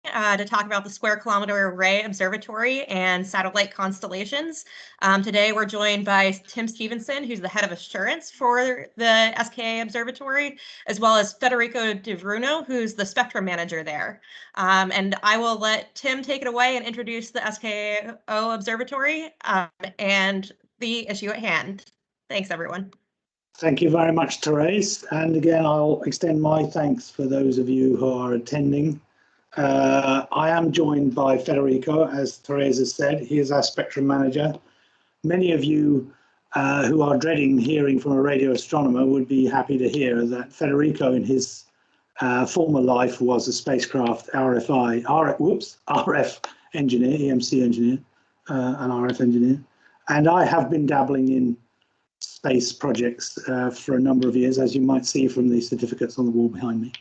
to talk about the Square Kilometer Array Observatory and satellite constellations. Today we're joined by Tim Stevenson, who's the head of assurance for the SKA Observatory, as well as Federico Di Vruno, who's the spectrum manager there. And I will let Tim take it away and introduce the SKAO Observatory and the issue at hand. Thanks, everyone. Thank you very much, Therese. And again, I'll extend my thanks for those of you who are attending. I am joined by Federico, as Therese has said. He is our spectrum manager. Many of you who are dreading hearing from a radio astronomer would be happy to hear that Federico, in his former life, was a spacecraft RF engineer, EMC engineer, an RF engineer. And I have been dabbling in space projects for a number of years, as you might see from the certificates on the wall behind me.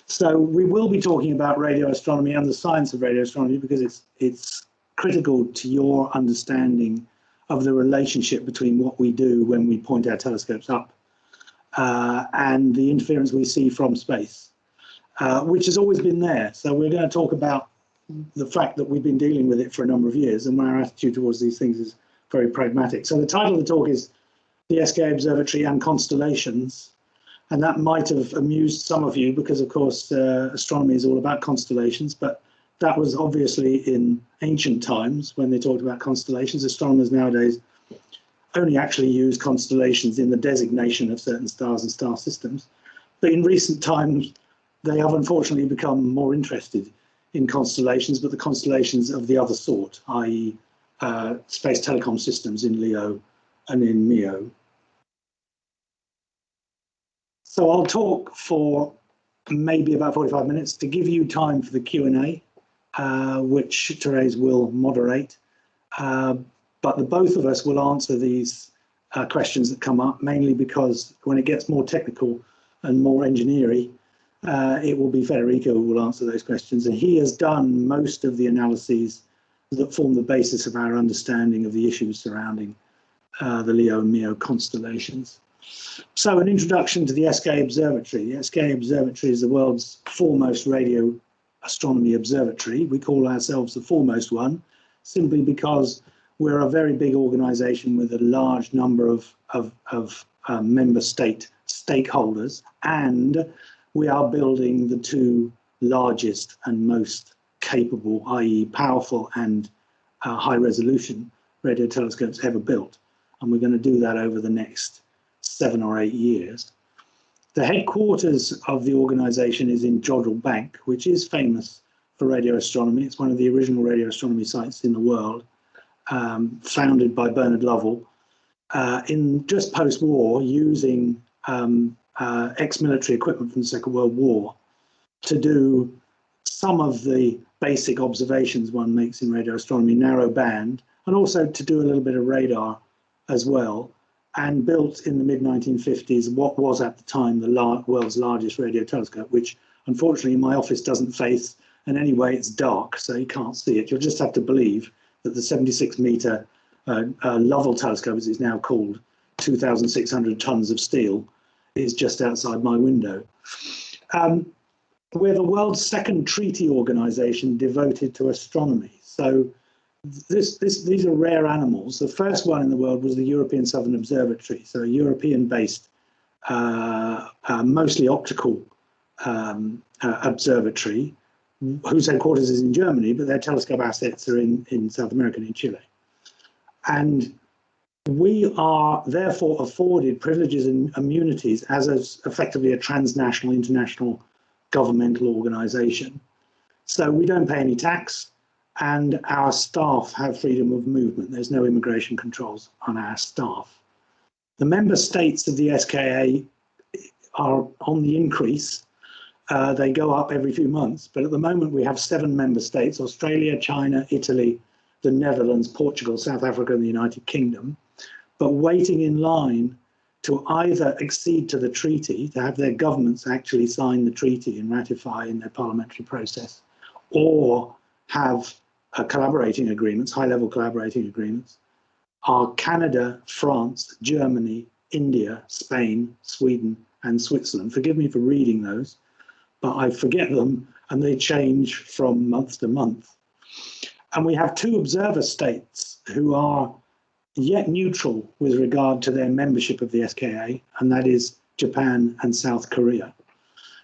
So we will be talking about radio astronomy and the science of radio astronomy because it's critical to your understanding of the relationship between what we do when we point our telescopes up and the interference we see from space, which has always been there. So we're going to talk about the fact that we've been dealing with it for a number of years and our attitude towards these things is very pragmatic. So the title of the talk is The SKA Observatory and Constellations, and that might have amused some of you because, of course, astronomy is all about constellations, but that was obviously in ancient times when they talked about constellations. Astronomers nowadays only actually use constellations in the designation of certain stars and star systems, but in recent times they have unfortunately become more interested in constellations, but the constellations of the other sort, i.e. space telecom systems in LEO and in MEO. So I'll talk for maybe about 45 minutes to give you time for the Q&A, which Therese will moderate. But the both of us will answer these questions that come up, mainly because when it gets more technical and more engineering, it will be Federico who will answer those questions. And he has done most of the analyses that form the basis of our understanding of the issues surrounding the LEO and MEO constellations. So an introduction to the SKA Observatory. The SKA Observatory is the world's foremost radio astronomy observatory. We call ourselves the foremost one simply because we're a very big organization with a large number of member state stakeholders, and we are building the two largest and most capable, i.e. powerful and high resolution radio telescopes ever built. And we're going to do that over the next 7 or 8 years. The headquarters of the organization is in Jodrell Bank, which is famous for radio astronomy. It's one of the original radio astronomy sites in the world, founded by Bernard Lovell in just post-war, using ex-military equipment from the Second World War to do some of the basic observations one makes in radio astronomy, narrow band, and also to do a little bit of radar as well, and built in the mid-1950s what was at the time the world's largest radio telescope, which unfortunately my office doesn't face, and anyway it's dark so you can't see it. You'll just have to believe that the 76-meter Lovell telescope, as it's now called, 2,600 tons of steel, is just outside my window. We're the world's second treaty organization devoted to astronomy. So these are rare animals. The first one in the world was the European Southern Observatory, so a European-based, mostly optical observatory, whose headquarters is in Germany, but their telescope assets are in South America and in Chile. And we are therefore afforded privileges and immunities as effectively a transnational, international governmental organization. So we don't pay any tax, and our staff have freedom of movement. There's no immigration controls on our staff. The member states of the SKA are on the increase. They go up every few months, but at the moment we have 7 member states: Australia, China, Italy, the Netherlands, Portugal, South Africa, and the United Kingdom, but waiting in line to either accede to the treaty, to have their governments actually sign the treaty and ratify in their parliamentary process, or have collaborating agreements, high-level collaborating agreements, are Canada, France, Germany, India, Spain, Sweden, and Switzerland. Forgive me for reading those, but I forget them and they change from month to month. And we have 2 observer states who are yet neutral with regard to their membership of the SKA, and that is Japan and South Korea.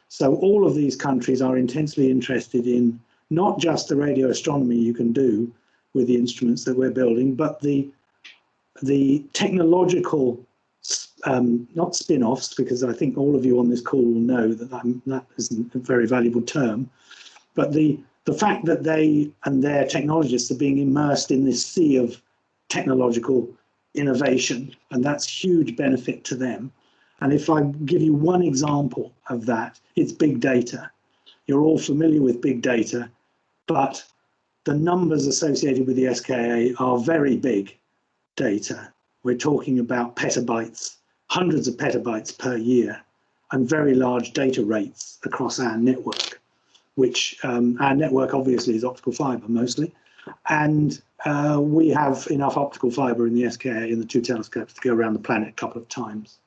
So all of these countries are intensely interested in not just the radio astronomy you can do with the instruments that we're building, but the technological, not spin-offs, because I think all of you on this call will know that isn't a very valuable term, but the fact that they and their technologists are being immersed in this sea of technological innovation, and that's huge benefit to them. And if I give you one example of that, it's big data. You're all familiar with big data, but the numbers associated with the SKA are very big data. We're talking about petabytes, hundreds of petabytes per year, and very large data rates across our network, which our network obviously is optical fiber mostly. And we have enough optical fiber in the SKA in the 2 telescopes to go around the planet a couple of times.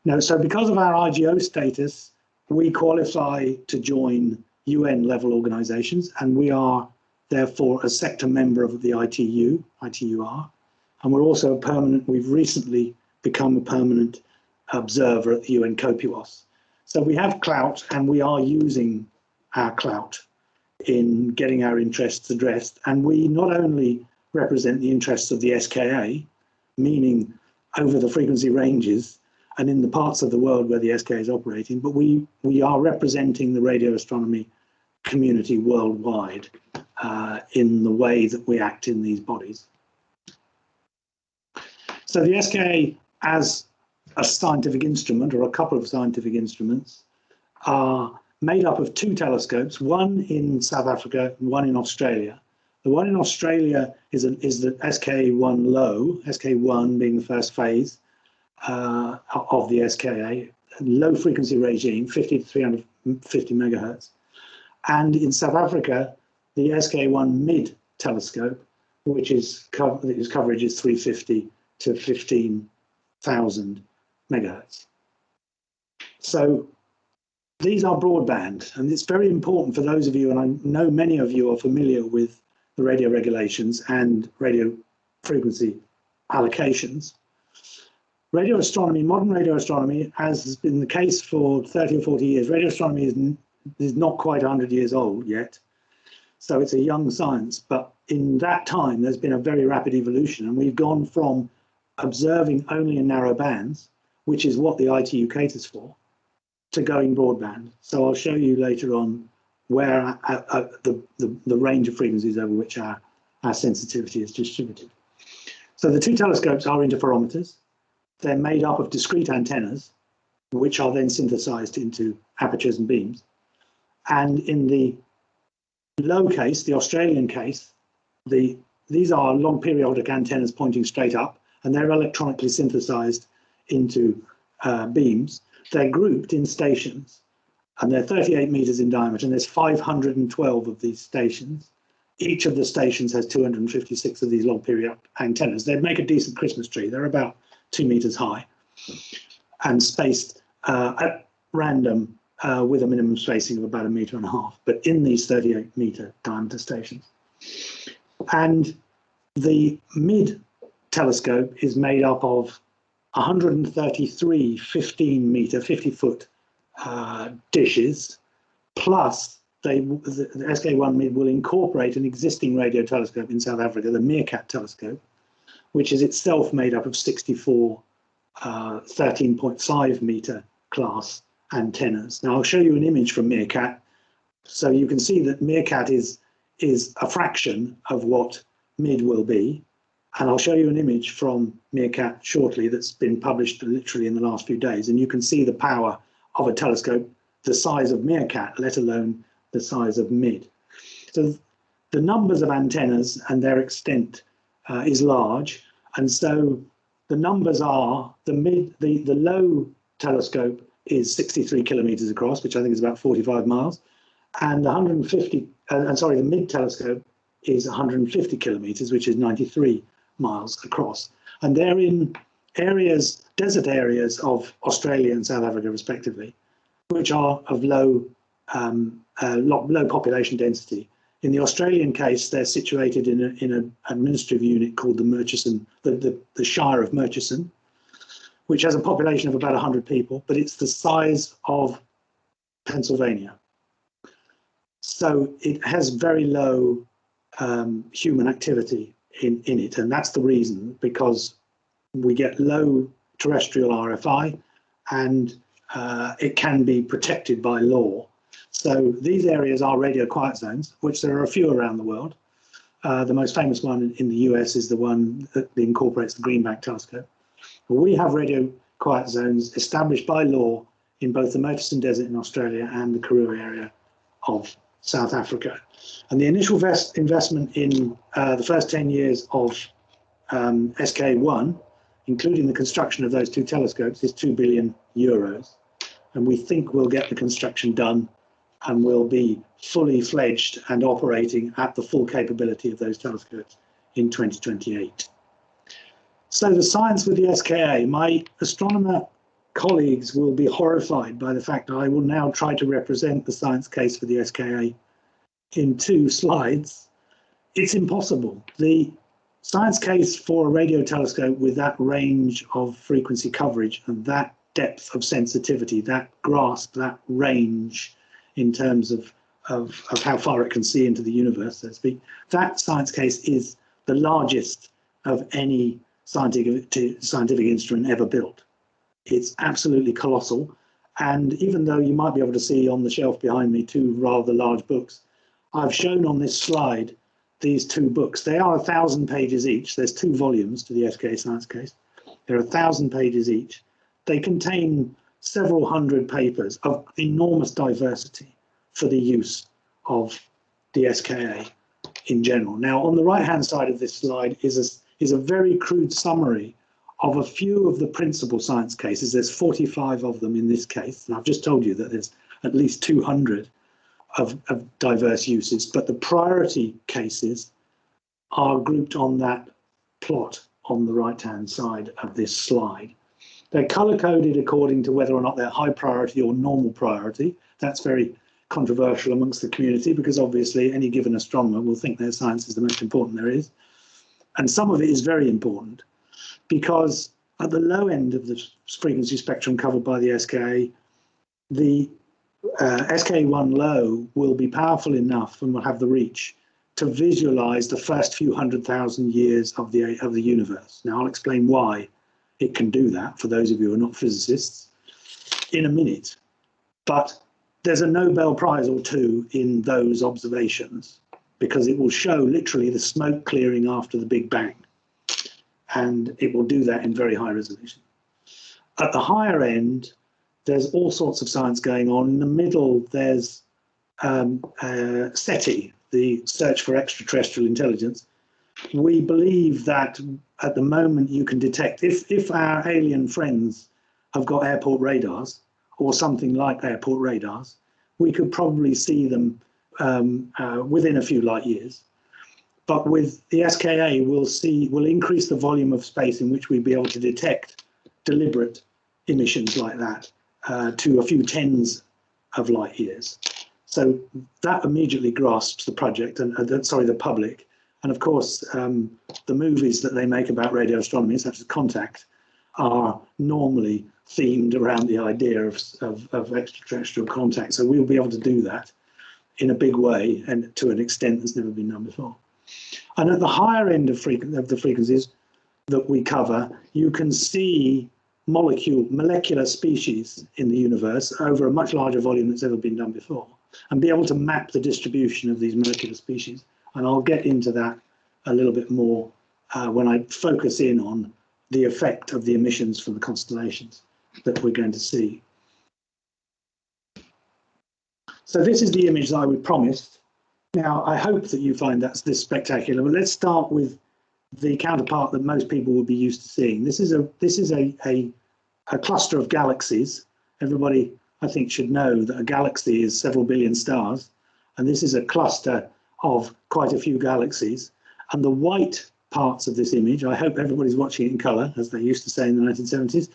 Now, so because of our IGO status, we qualify to join UN level organizations, and we are therefore a sector member of the ITUR, and we're also a permanent, we've recently become a permanent observer at the UN COPUOS. So we have clout, and we are using our clout in getting our interests addressed. And we not only represent the interests of the SKA, meaning over the frequency ranges and in the parts of the world where the SKA is operating, but we are representing the radio astronomy community worldwide in the way that we act in these bodies. So the SKA as a scientific instrument, or a couple of scientific instruments, are made up of 2 telescopes, one in South Africa and one in Australia. The one in Australia is the SKA1 low, SKA1 being the first phase of the SKA, low frequency regime, 50 to 350 megahertz. And in South Africa, the SKA1 mid telescope, which is whose coverage is 350 to 15,000 megahertz. So these are broadband, and it's very important for those of you, and I know many of you are familiar with the radio regulations and radio frequency allocations. Radio astronomy, modern radio astronomy, as has been the case for 30 or 40 years, radio astronomy is not quite 100 years old yet, so it's a young science, but in that time there's been a very rapid evolution, and we've gone from observing only in narrow bands, which is what the ITU caters for, to going broadband. So I'll show you later on where the range of frequencies over which our sensitivity is distributed. So the 2 telescopes are interferometers. They're made up of discrete antennas, which are then synthesized into apertures and beams. And in the low case, the Australian case, these are long periodic antennas pointing straight up, and they're electronically synthesized into beams. They're grouped in stations, and they're 38 meters in diameter, and there's 512 of these stations. Each of the stations has 256 of these long periodic antennas. They make a decent Christmas tree. They're about 2 meters high and spaced at random with a minimum spacing of about 1.5 meters, but in these 38 meter diameter stations. And the mid telescope is made up of 133 50-foot dishes, plus the SK1 mid will incorporate an existing radio telescope in South Africa, the Meerkat telescope, which is itself made up of 64 13.5 meter class antennas. Now I'll show you an image from Meerkat, so you can see that Meerkat is a fraction of what mid will be. And I'll show you an image from Meerkat shortly that's been published literally in the last few days. And you can see the power of a telescope the size of Meerkat, let alone the size of mid. So the numbers of antennas and their extent is large. And so the numbers are, the low telescope is 63 kilometers across, which I think is about 45 miles. And the mid telescope is 150 kilometers, which is 93 miles across, and they're in areas, desert areas of Australia and South Africa respectively, which are of low population density. In the Australian case, they're situated in an administrative unit called the Murchison, the Shire of Murchison, which has a population of about 100 people, but it's the size of Pennsylvania. So it has very low human activity in it, and that's the reason, because we get low terrestrial RFI, and it can be protected by law. So these areas are radio quiet zones, which there are a few around the world. The most famous one in the US is the one that incorporates the Greenbank telescope. We have radio quiet zones established by law in both the Murchison Desert in Australia and the Karoo area of South Africa. And the initial investment in the first 10 years of SKA1, including the construction of those two telescopes, is €2 billion. And we think we'll get the construction done and will be fully fledged and operating at the full capability of those telescopes in 2028. So the science with the SKA, my astronomer colleagues will be horrified by the fact that I will now try to represent the science case for the SKA in 2 slides. It's impossible. The science case for a radio telescope with that range of frequency coverage and that depth of sensitivity, that grasp, that range in terms of how far it can see into the universe, so to speak, that science case is the largest of any scientific instrument ever built. It's absolutely colossal. And even though you might be able to see on the shelf behind me 2 rather large books, I've shown on this slide these 2 books. They are 1,000 pages each. There's 2 volumes to the SKA science case. They're 1,000 pages each. They contain several hundred papers of enormous diversity for the use of the SKA in general. Now, on the right-hand side of this slide is a very crude summary of a few of the principal science cases. There's 45 of them in this case, and I've just told you that there's at least 200 of diverse uses, but the priority cases are grouped on that plot on the right-hand side of this slide. They're color-coded according to whether or not they're high priority or normal priority. That's very controversial amongst the community, because obviously any given astronomer will think their science is the most important there is. And some of it is very important, because at the low end of the frequency spectrum covered by the SKA, the SKA1 low will be powerful enough and will have the reach to visualize the first few 100,000 years of the universe. Now, I'll explain why it can do that for those of you who are not physicists in a minute. But there's a Nobel Prize or 2 in those observations, because it will show literally the smoke clearing after the Big Bang. And it will do that in very high resolution. At the higher end, there's all sorts of science going on. In the middle, there's SETI, the Search for Extraterrestrial Intelligence. We believe that at the moment you can detect, if our alien friends have got airport radars or something like airport radars, we could probably see them within a few light years. But with the SKA, we'll increase the volume of space in which we'll be able to detect deliberate emissions like that to a few tens of light years. So that immediately grasps the project and the public. And of course, the movies that they make about radio astronomy, such as Contact, are normally themed around the idea of extraterrestrial contact. So we'll be able to do that in a big way and to an extent that's never been done before. And at the higher end of the frequencies that we cover, you can see molecular species in the universe over a much larger volume that's ever been done before, and be able to map the distribution of these molecular species. And I'll get into that a little bit more when I focus in on the effect of the emissions from the constellations that we're going to see. So this is the image that I was promised. Now, I hope that you find this spectacular, but let's start with the counterpart that most people will be used to seeing. This is a cluster of galaxies. Everybody, I think, should know that a galaxy is several billion stars, and this is a cluster of quite a few galaxies. And the white parts of this image, I hope everybody's watching it in color, as they used to say in the 1970s,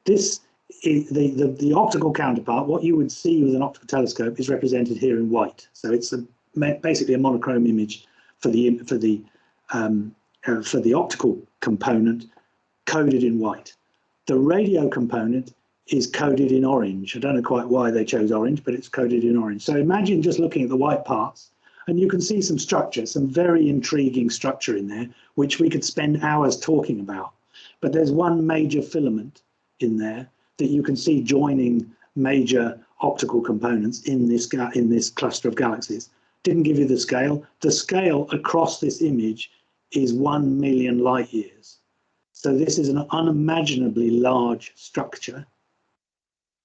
this the optical counterpart, what you would see with an optical telescope, is represented here in white. So it's basically a monochrome image for the optical component, coded in white. The radio component is coded in orange. I don't know quite why they chose orange, but it's coded in orange. So imagine just looking at the white parts, and you can see some structure, some very intriguing structure in there, which we could spend hours talking about. But there's one major filament in there that you can see joining major optical components in this cluster of galaxies. Didn't give you the scale. The scale across this image is 1 million light years. So this is an unimaginably large structure.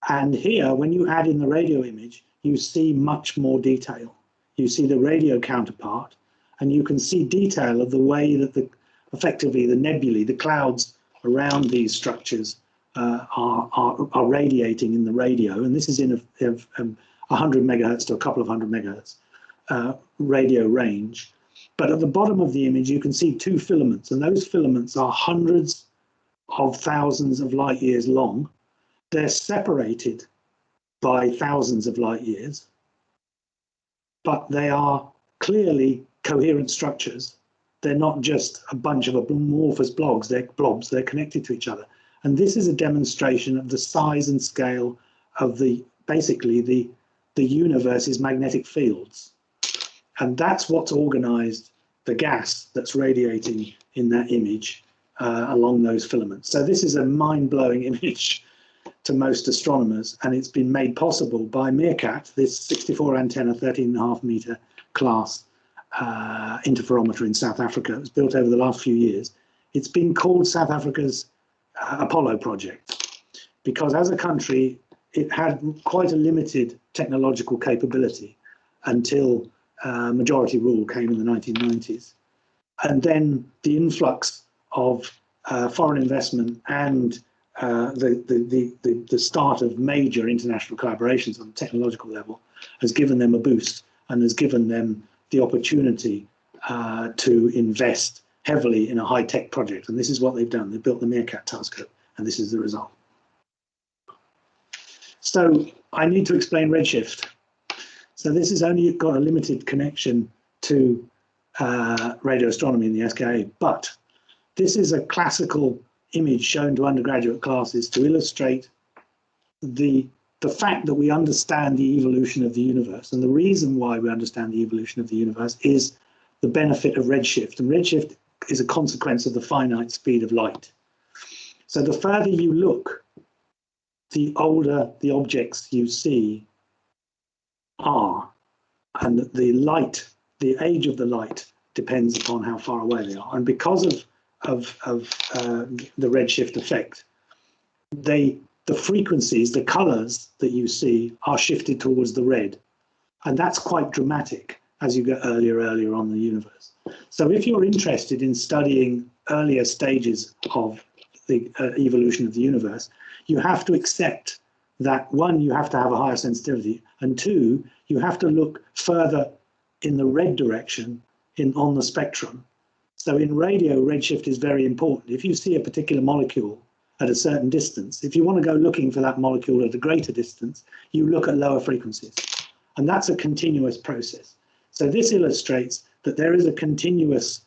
And here, when you add in the radio image, you see much more detail. You see the radio counterpart, and you can see detail of the way that effectively the nebulae, the clouds around these structures are radiating in the radio. And this is in a 100 megahertz to a couple of hundred megahertz radio range. But at the bottom of the image, you can see two filaments, and those filaments are hundreds of thousands of light years long. They're separated by thousands of light years, but they are clearly coherent structures. They're not just a bunch of amorphous blobs, they're connected to each other. And this is a demonstration of the size and scale of basically the universe's magnetic fields. And that's what's organized the gas that's radiating in that image along those filaments. So this is a mind-blowing image to most astronomers, and it's been made possible by Meerkat, this 64 antenna, 13.5 meter class interferometer in South Africa. It was built over the last few years. It's been called South Africa's Apollo project because as a country, it had quite a limited technological capability until majority rule came in the 1990s. And then the influx of foreign investment and the start of major international collaborations on the technological level has given them a boost and has given them the opportunity to invest heavily in a high-tech project. And this is what they've done. They built the Meerkat telescope, and this is the result. So I need to explain Redshift. So this has only got a limited connection to radioastronomy in the SKA, but this is a classical image shown to undergraduate classes to illustrate the fact that we understand the evolution of the universe. And the reason why we understand the evolution of the universe is the benefit of redshift. And redshift is a consequence of the finite speed of light. So the further you look, the older the objects you see are. And the age of the light depends upon how far away they are. And because of the redshift effect, the frequencies, the colors that you see are shifted towards the red. And that's quite dramatic as you get earlier on in the universe. So if you're interested in studying earlier stages of the evolution of the universe, you have to accept that, one, you have to have a higher sensitivity, and two, you have to look further in the red direction on the spectrum. So in radio, redshift is very important. If you see a particular molecule at a certain distance, if you want to go looking for that molecule at a greater distance, you look at lower frequencies. And that's a continuous process. So this illustrates that there is a continuous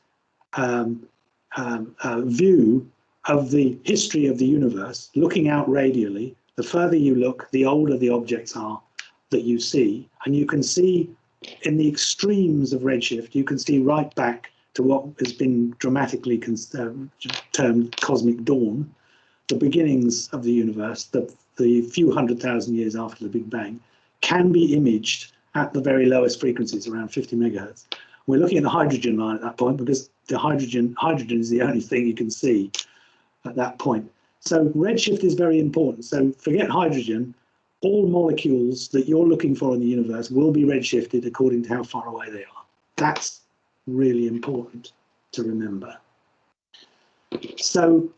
view of the history of the universe, looking out radially. The further you look, the older the objects are that you see. And you can see in the extremes of redshift, you can see right back to what has been dramatically termed cosmic dawn, the beginnings of the universe, the few 100,000 years after the Big Bang, can be imaged at the very lowest frequencies, around 50 megahertz. We're looking at the hydrogen line at that point because the hydrogen is the only thing you can see at that point. So redshift is very important. So forget hydrogen, all molecules that you're looking for in the universe will be redshifted according to how far away they are. That's really important to remember. So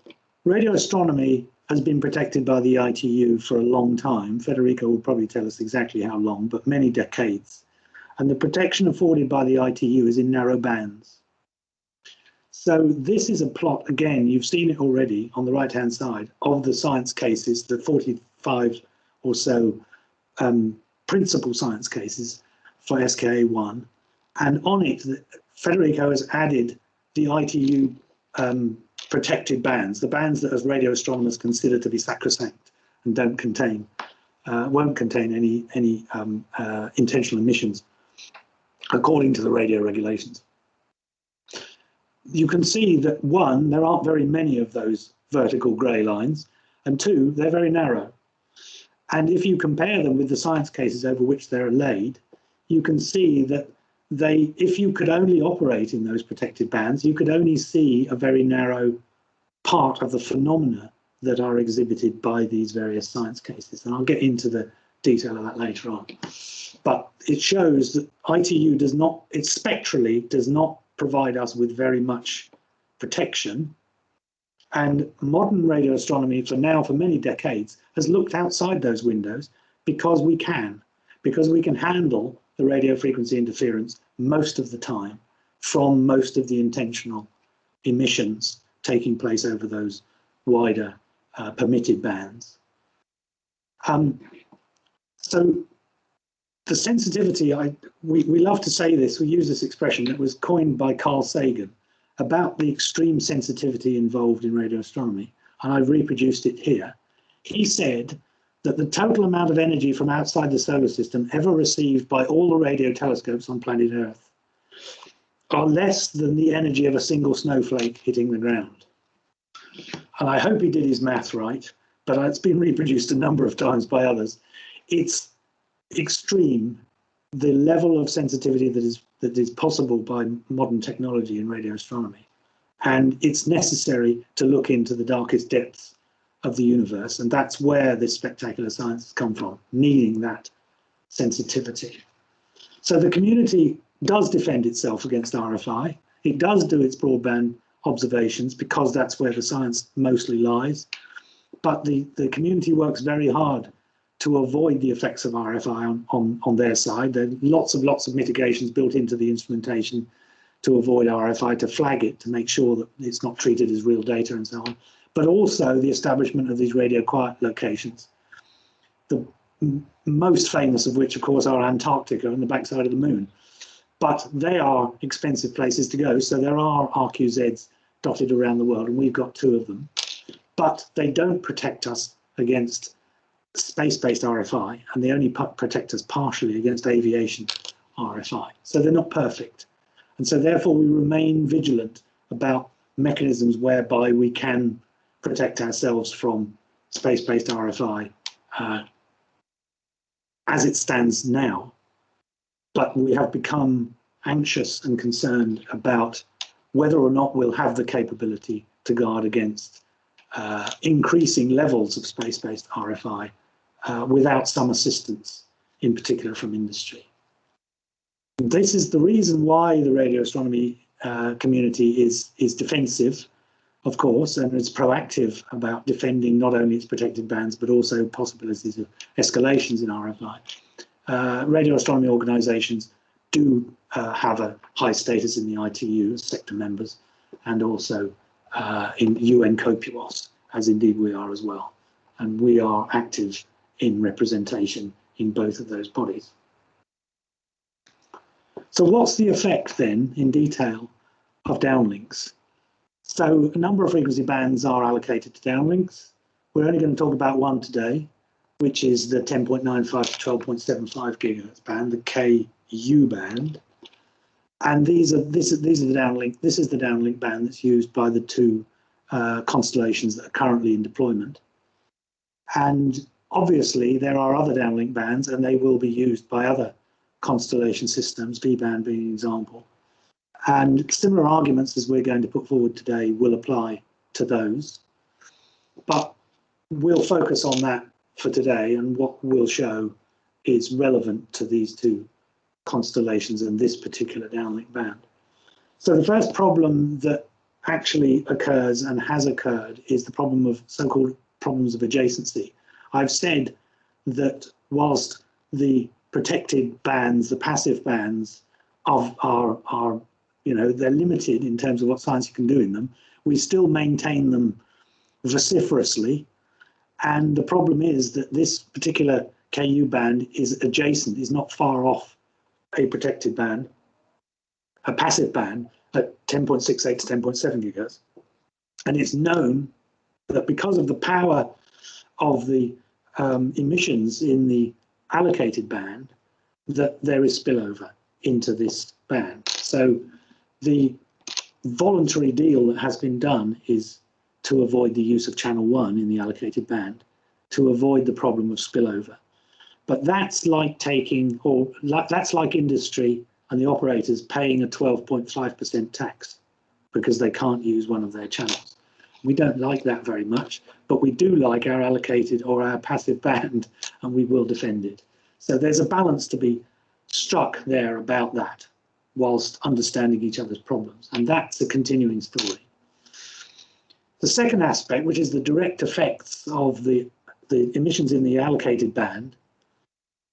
radio astronomy has been protected by the ITU for a long time. Federico will probably tell us exactly how long, but many decades. And the protection afforded by the ITU is in narrow bands. So this is a plot, again, you've seen it already on the right-hand side, of the science cases, the 45 or so principal science cases for SKA1. And on it, Federico has added the ITU protected bands, the bands that as radio astronomers consider to be sacrosanct and don't contain, won't contain any intentional emissions according to the radio regulations. You can see that, one, there aren't very many of those vertical grey lines, and two, they're very narrow. And if you compare them with the science cases over which they're laid, you can see that if you could only operate in those protected bands, you could only see a very narrow part of the phenomena that are exhibited by these various science cases. And I'll get into the detail of that later on. But it shows that ITU does not, it spectrally does not provide us with very much protection. And modern radio astronomy, for many decades, has looked outside those windows because we can handle the radio frequency interference most of the time from most of the intentional emissions taking place over those wider permitted bands. So the sensitivity, we love to say this, we use this expression that was coined by Carl Sagan about the extreme sensitivity involved in radio astronomy, and I've reproduced it here. He said that the total amount of energy from outside the solar system ever received by all the radio telescopes on planet Earth are less than the energy of a single snowflake hitting the ground. And I hope he did his math right, but it's been reproduced a number of times by others. It's extreme, the level of sensitivity that is possible by modern technology in radio astronomy. And it's necessary to look into the darkest depths of the universe, and that's where this spectacular science has come from, needing that sensitivity. So the community does defend itself against RFI. It does do its broadband observations because that's where the science mostly lies. But the community works very hard to avoid the effects of RFI on their side. There are lots of mitigations built into the instrumentation to avoid RFI, to flag it, to make sure that it's not treated as real data and so on. But also the establishment of these radio quiet locations. The most famous of which, of course, are Antarctica and the backside of the moon. But they are expensive places to go, so there are RQZs dotted around the world, and we've got 2 of them. But they don't protect us against space-based RFI, and they only protect us partially against aviation RFI. So they're not perfect. And so therefore we remain vigilant about mechanisms whereby we can protect ourselves from space-based RFI as it stands now. But we have become anxious and concerned about whether or not we'll have the capability to guard against increasing levels of space-based RFI without some assistance, in particular from industry. This is the reason why the radio astronomy community is defensive, of course, and it's proactive about defending not only its protected bands, but also possibilities of escalations in RFI. Radio astronomy organizations do have a high status in the ITU as sector members, and also in UN COPUOS, as indeed we are as well. And we are active in representation in both of those bodies. So what's the effect then, in detail, of downlinks? So a number of frequency bands are allocated to downlinks. We're only going to talk about one today, which is the 10.95 to 12.75 gigahertz band, the KU band. And this is the downlink band that's used by the 2 constellations that are currently in deployment. And obviously there are other downlink bands, and they will be used by other constellation systems, V-band being an example. And similar arguments as we're going to put forward today will apply to those. But we'll focus on that for today, and what we'll show is relevant to these 2 constellations and this particular downlink band. So the first problem that actually occurs and has occurred is the problem of so-called problems of adjacency. I've said that whilst the protected bands, the passive bands are they're limited in terms of what science you can do in them. We still maintain them vociferously. And the problem is that this particular KU band is adjacent, is not far off a protected band, a passive band at 10.68 to 10.7 gigahertz. And it's known that because of the power of the emissions in the allocated band, that there is spillover into this band. So the voluntary deal that has been done is to avoid the use of channel 1 in the allocated band, to avoid the problem of spillover. But that's like that's like industry and the operators paying a 12.5% tax because they can't use one of their channels. We don't like that very much, but we do like our allocated or our passive band, and we will defend it. So there's a balance to be struck there about that, whilst understanding each other's problems. And that's a continuing story. The second aspect, which is the direct effects of the emissions in the allocated band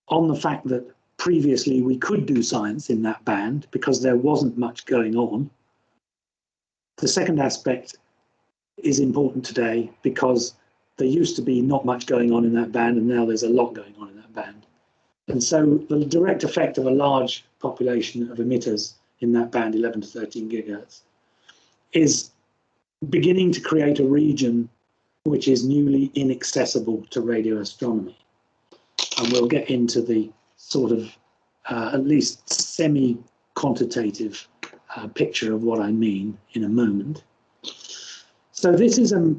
on the fact that previously we could do science in that band because there wasn't much going on. The second aspect is important today because there used to be not much going on in that band, and now there's a lot going on in that band. And so the direct effect of a large population of emitters in that band, 11 to 13 gigahertz, is beginning to create a region which is newly inaccessible to radio astronomy. And we'll get into the sort of at least semi-quantitative picture of what I mean in a moment. So this is a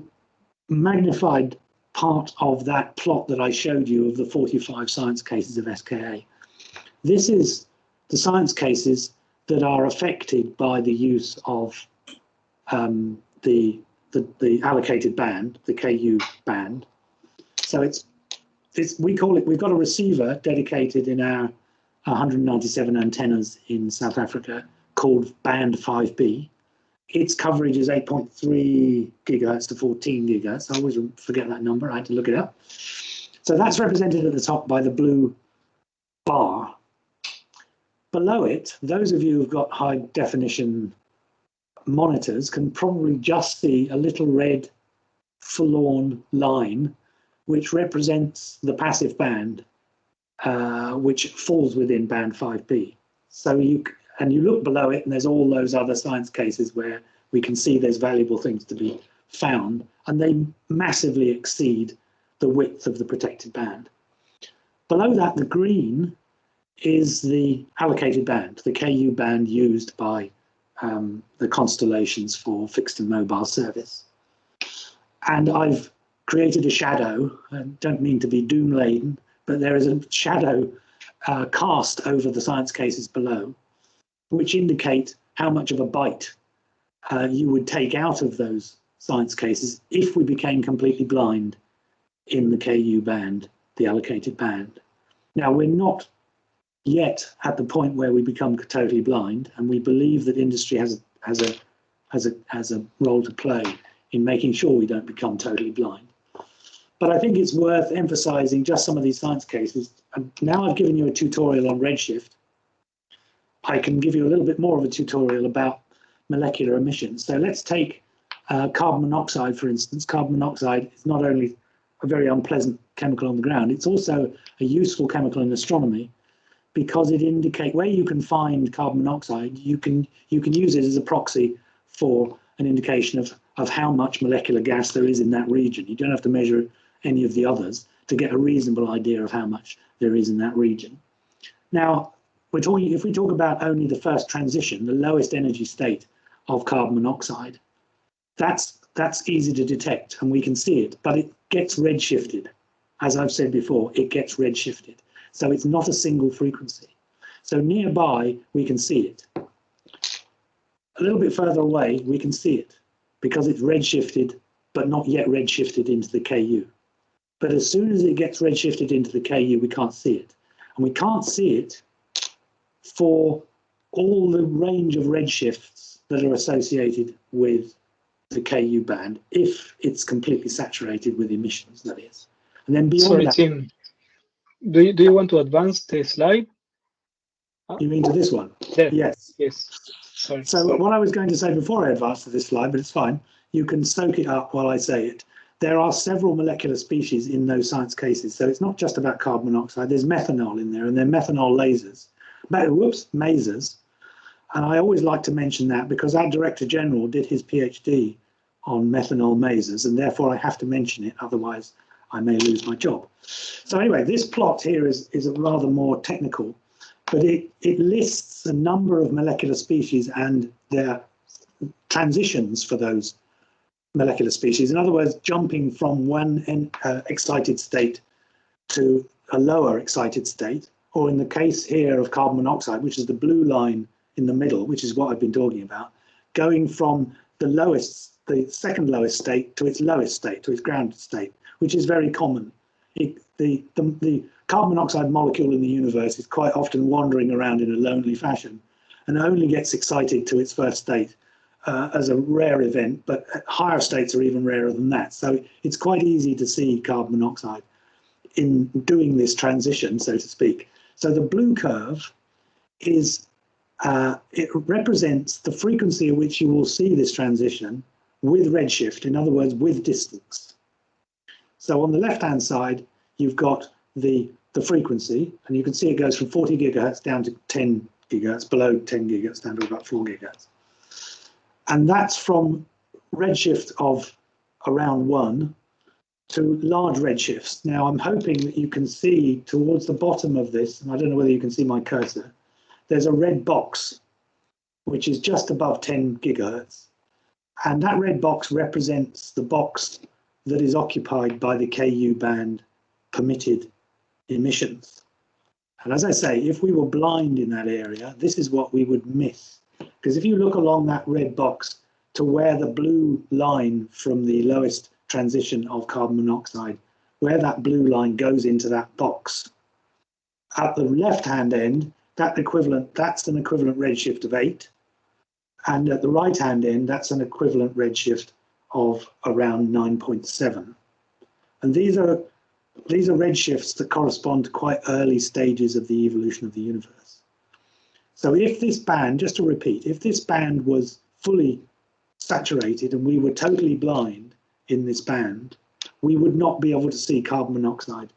magnified part of that plot that I showed you of the 45 science cases of SKA. This is the science cases that are affected by the use of the allocated band, the KU band. So we call it, we've got a receiver dedicated in our 197 antennas in South Africa called band 5B. Its coverage is 8.3 gigahertz to 14 gigahertz. I always forget that number, I had to look it up. So that's represented at the top by the blue bar. Below it, those of you who've got high definition monitors can probably just see a little red forlorn line which represents the passive band, which falls within band 5B. So you look below it and there's all those other science cases where we can see there's valuable things to be found, and they massively exceed the width of the protected band. Below that, the green is the allocated band, the KU band used by the Constellations for fixed and mobile service. And I've created a shadow. I don't mean to be doom laden, but there is a shadow cast over the science cases below, which indicate how much of a bite you would take out of those science cases if we became completely blind in the KU band, the allocated band. Now, we're not yet at the point where we become totally blind, and we believe that industry has a role to play in making sure we don't become totally blind. But I think it's worth emphasizing just some of these science cases. And now I've given you a tutorial on Redshift. I can give you a little bit more of a tutorial about molecular emissions. So let's take carbon monoxide, for instance. Carbon monoxide is not only a very unpleasant chemical on the ground, it's also a useful chemical in astronomy because it indicates where you can find carbon monoxide, you can use it as a proxy for an indication of how much molecular gas there is in that region. You don't have to measure any of the others to get a reasonable idea of how much there is in that region. Now, if we talk about only the first transition, the lowest energy state of carbon monoxide, that's easy to detect and we can see it, but it gets redshifted. As I've said before, it gets redshifted. So it's not a single frequency. So nearby, we can see it. A little bit further away, we can see it because it's redshifted, but not yet redshifted into the KU. But as soon as it gets redshifted into the KU, we can't see it. And we can't see it for all the range of redshifts that are associated with the KU band, if it's completely saturated with emissions, that is. And then beyond Sorry, that, Tim, do you want to advance the slide? you mean to this one? There. Yes. Yes. So what I was going to say before I advance to this slide, but it's fine, you can soak it up while I say it. There are several molecular species in those science cases. So it's not just about carbon monoxide. There's methanol in there, and they're methanol lasers. Masers. And I always like to mention that because our Director General did his PhD on methanol masers, and therefore I have to mention it, otherwise I may lose my job. So anyway, this plot here is rather more technical, but it lists a number of molecular species and their transitions for those molecular species. In other words, jumping from one excited state to a lower excited state, or in the case here of carbon monoxide, which is the blue line in the middle, which is what I've been talking about, going from the second lowest state to its lowest state, to its grounded state, which is very common. The carbon monoxide molecule in the universe is quite often wandering around in a lonely fashion and only gets excited to its first state as a rare event, but higher states are even rarer than that. So it's quite easy to see carbon monoxide in doing this transition, so to speak. So the blue curve is, it represents the frequency at which you will see this transition with redshift, in other words, with distance. So on the left-hand side, you've got the frequency, and you can see it goes from 40 gigahertz down to 10 gigahertz, below 10 gigahertz down to about 4 gigahertz. And that's from redshift of around 1 to large redshifts. Now, I'm hoping that you can see towards the bottom of this, and I don't know whether you can see my cursor, there's a red box, which is just above 10 gigahertz. And that red box represents the box that is occupied by the KU band permitted emissions. And as I say, if we were blind in that area, this is what we would miss. Because if you look along that red box to where the blue line from the lowest transition of carbon monoxide, where that blue line goes into that box, at the left-hand end, that's an equivalent redshift of 8. And at the right-hand end, that's an equivalent redshift of around 9.7. And these are redshifts that correspond to quite early stages of the evolution of the universe. So if this band, just to repeat, if this band was fully saturated and we were totally blind in this band, we would not be able to see carbon monoxide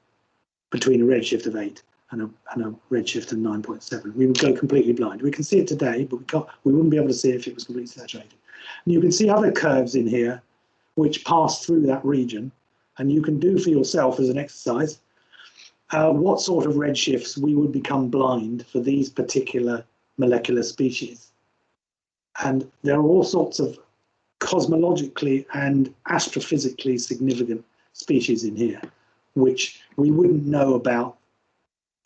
between a redshift of 8 and a redshift of 9.7. We would go completely blind. We can see it today, but we wouldn't be able to see it if it was completely saturated. And you can see other curves in here which pass through that region, and you can do for yourself as an exercise what sort of redshifts we would become blind for these particular molecular species. And there are all sorts of cosmologically and astrophysically significant species in here, which we wouldn't know about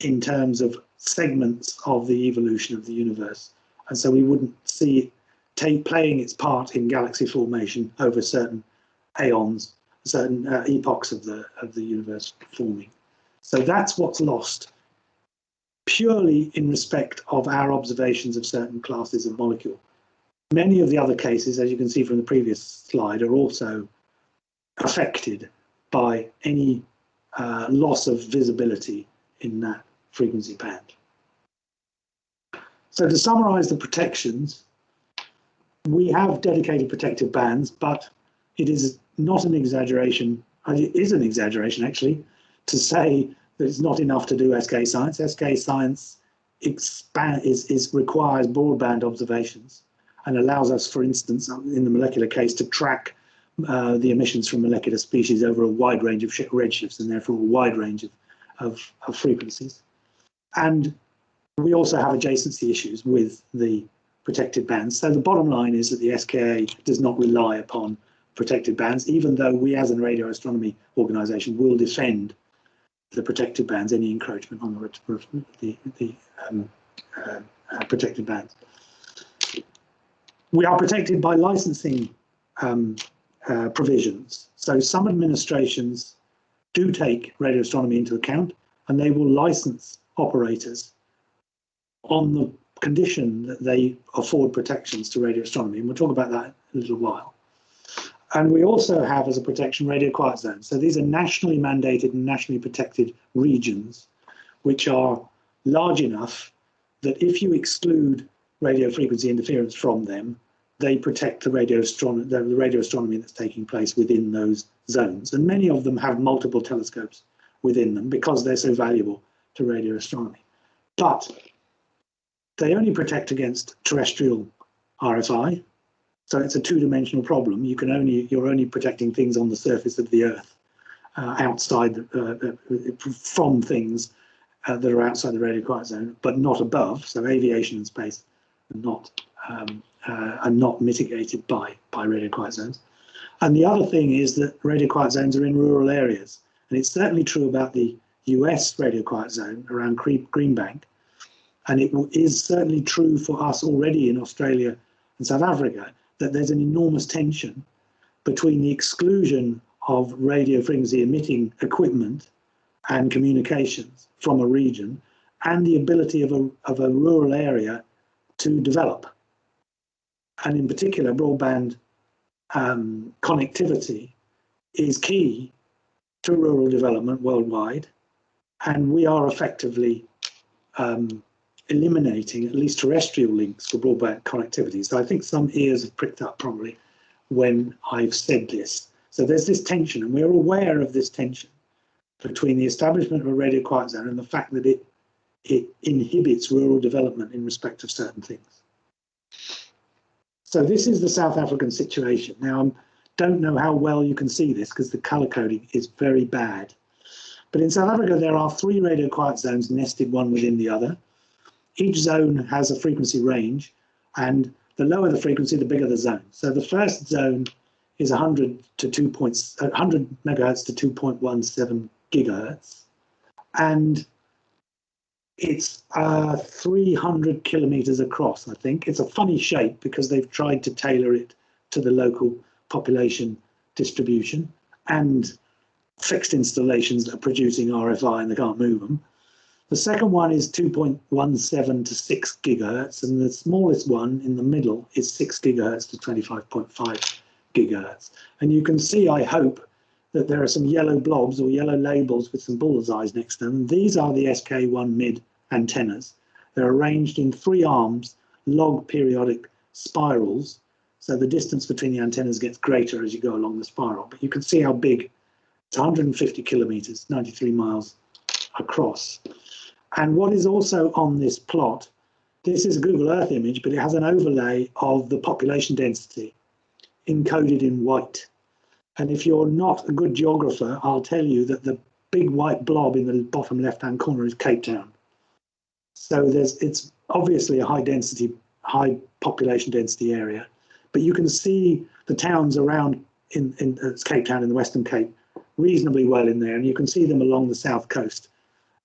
in terms of segments of the evolution of the universe. And so we wouldn't see it playing its part in galaxy formation over certain aeons, certain epochs of the universe forming. So that's what's lost, purely in respect of our observations of certain classes of molecule. Many of the other cases, as you can see from the previous slide, are also affected by any loss of visibility in that frequency band. So to summarize the protections, we have dedicated protective bands, but it is not an exaggeration, it is an exaggeration actually, to say that it's not enough to do SKA science. SKA science requires broadband observations and allows us, for instance, in the molecular case, to track the emissions from molecular species over a wide range of redshifts and therefore a wide range of frequencies. And we also have adjacency issues with the protected bands. So the bottom line is that the SKA does not rely upon protected bands, even though we as a radioastronomy organisation will defend the protected bands, any encroachment on the protected bands. We are protected by licensing provisions. So some administrations do take radio astronomy into account, and they will license operators on the condition that they afford protections to radio astronomy. And we'll talk about that in a little while. And we also have as a protection radio quiet zones. So these are nationally mandated and nationally protected regions, which are large enough that if you exclude radio frequency interference from them, they protect the radio astronomy that's taking place within those zones. And many of them have multiple telescopes within them because they're so valuable to radio astronomy. But they only protect against terrestrial RFI. So it's a two-dimensional problem. You're only protecting things on the surface of the Earth, outside from things that are outside the radio quiet zone, but not above. So aviation and space are not mitigated by radio quiet zones. And the other thing is that radio quiet zones are in rural areas, and it's certainly true about the US radio quiet zone around Greenbank, and it is certainly true for us already in Australia and South Africa, that there's an enormous tension between the exclusion of radio frequency emitting equipment and communications from a region and the ability of a rural area to develop. And in particular, broadband connectivity is key to rural development worldwide, and we are effectively eliminating at least terrestrial links for broadband connectivity. So I think some ears have pricked up probably when I've said this. So there's this tension, and we're aware of this tension between the establishment of a radio quiet zone and the fact that it inhibits rural development in respect of certain things. So this is the South African situation. Now, I don't know how well you can see this because the color coding is very bad. But in South Africa, there are 3 radio quiet zones nested one within the other. Each zone has a frequency range, and the lower the frequency, the bigger the zone. So the first zone is 100 megahertz to 2.17 gigahertz, and it's 300 kilometers across, I think. It's a funny shape because they've tried to tailor it to the local population distribution and fixed installations that are producing RFI and they can't move them. The second one is 2.17 to 6 gigahertz, and the smallest one in the middle is 6 gigahertz to 25.5 gigahertz. And you can see, I hope, that there are some yellow blobs or yellow labels with some bullseyes next to them. These are the SKA1 mid antennas. They're arranged in 3 arms, log periodic spirals. So the distance between the antennas gets greater as you go along the spiral. But you can see how big. It's 150 kilometers, 93 miles across. And what is also on this plot, this is a Google Earth image, but it has an overlay of the population density encoded in white. And if you're not a good geographer, I'll tell you that the big white blob in the bottom left-hand corner is Cape Town. So it's obviously a high population density area, but you can see the towns around in Cape Town in the Western Cape reasonably well in there, and you can see them along the south coast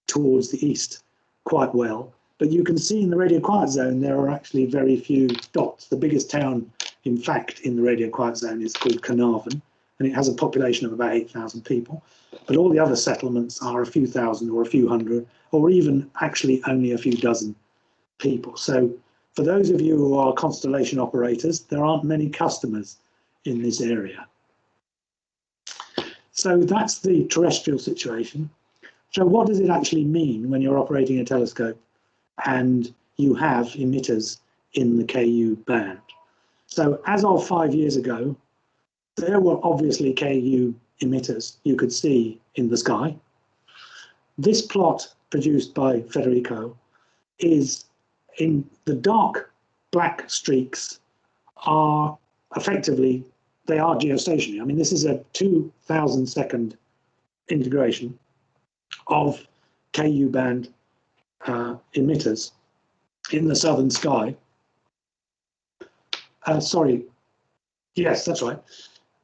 towards the east quite well. But you can see in the radio quiet zone there are actually very few dots. The biggest town, in fact, in the radio quiet zone is called Carnarvon, and it has a population of about 8,000 people. But all the other settlements are a few thousand or a few hundred, or even actually only a few dozen people. So for those of you who are constellation operators, there aren't many customers in this area. So that's the terrestrial situation. So what does it actually mean when you're operating a telescope and you have emitters in the KU band? So as of 5 years ago, there were obviously KU emitters you could see in the sky. This plot produced by Federico is in the dark black streaks are effectively, they are geostationary. I mean, this is a 2,000 second integration of KU band emitters in the southern sky. Sorry, yes, that's right.